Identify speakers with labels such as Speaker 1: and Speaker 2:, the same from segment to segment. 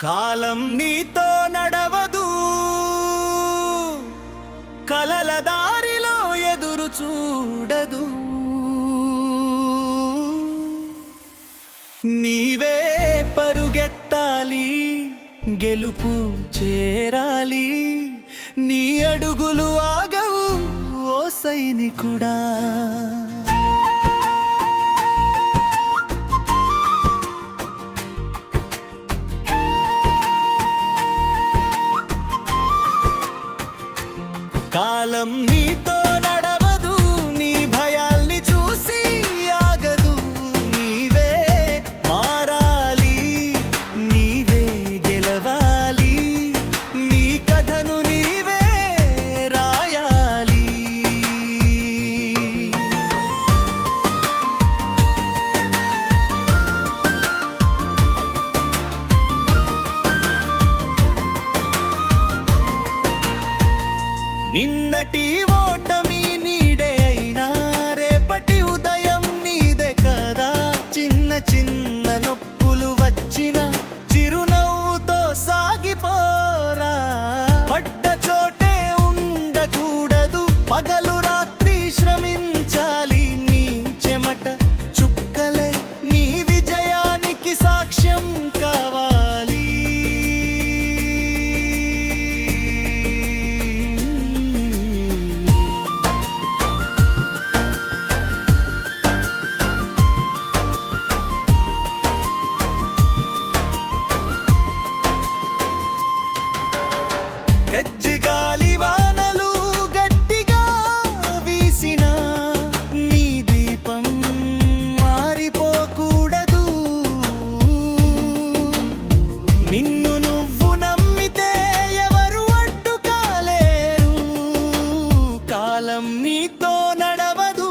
Speaker 1: కాలం నీతో నడవదు, కలల దారిలో ఎదురు చూడదు. నీవే పరుగెత్తాలి, గెలుపు చేరాలి. నీ అడుగులు ఆగవు ఓ సైనికుడా. కాలం నీతో నడవదు, నీ భయాల్ని చూసి ఆగదు. నీవే మారాలి, నీవే గెలవాలి, నీ కథను నీవే రాయాలి. నిన్నటి ఓటమి నీడే అయినా రేపటి ఉదయం నీదే కదా. చిన్న చిన్న నొప్పులు వచ్చిన చిరునవ్వుతో సాగిపోరా. పడ్డ చోటే ఉండకూడదు, పగలు రాత్రి శ్రమించాలి. నీ చెమట చుక్కలే నీ విజయానికి సాక్ష్యం కావాలి. గజ్జిగాలి వానలు గట్టిగా వీసినా నీ దీపం మారిపోకూడదు. నిన్ను నువ్వు నమ్మితే ఎవరు అడ్డు కాలేరు. కాలం నీతో నడవదు,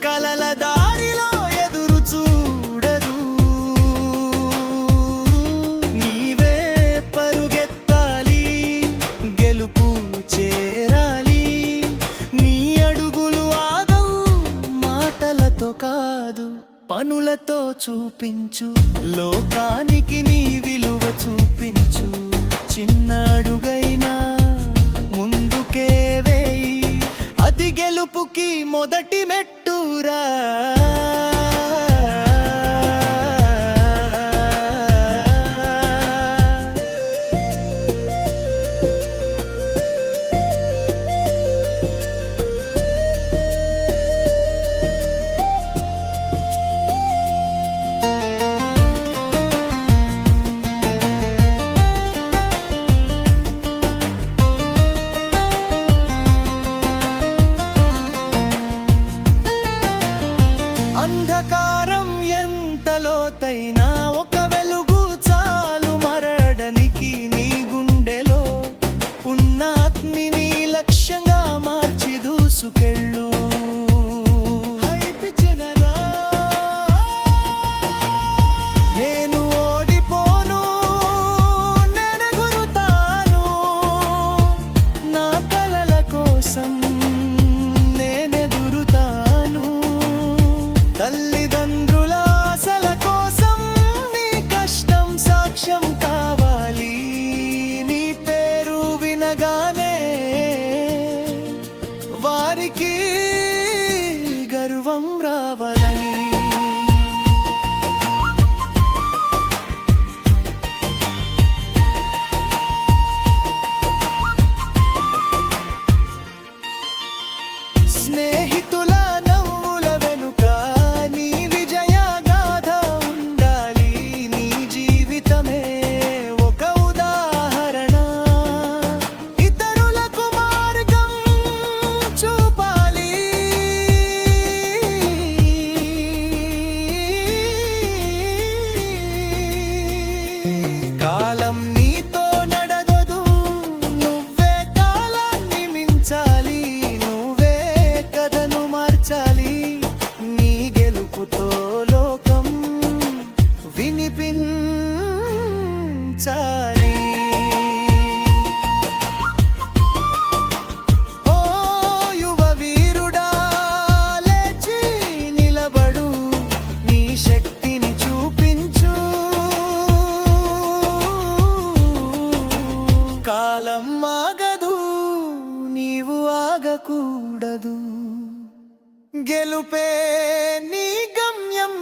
Speaker 1: కలల దారిలో ఎదురు చూడదు. నీవే పరుగెత్తాలి, గెలుపు చేరాలి. నీ అడుగులు ఆగవు మాటలతో కాదు, పనులతో చూపించు. లోకానికి నీ విలువ చూపించు. చిన్న అడుగైనా ముందుకే వేయి, అది గెలుపుకి మొదటి మెట్టురా. అంధకారం ఎంత లోతైనా ఒక వెలుగు చాలు మరడనికి. నీ గుండెలో ఉన్న అగ్నిని లక్ష్యంగా మార్చి దూసుకెళ్ళు. నేను ఓడిపోను, నెనగురుతాను. నా కలల కోసం నేనెదురుతాను. తల్లిదండ్రుల ఆశల కోసం నీ కష్టం సాక్ష్యం కావాలి. నీ పేరు వినగానే వారికి కాలం ఆగదు, నీవు ఆగకూడదు. గెలుపే నీ గమ్యం,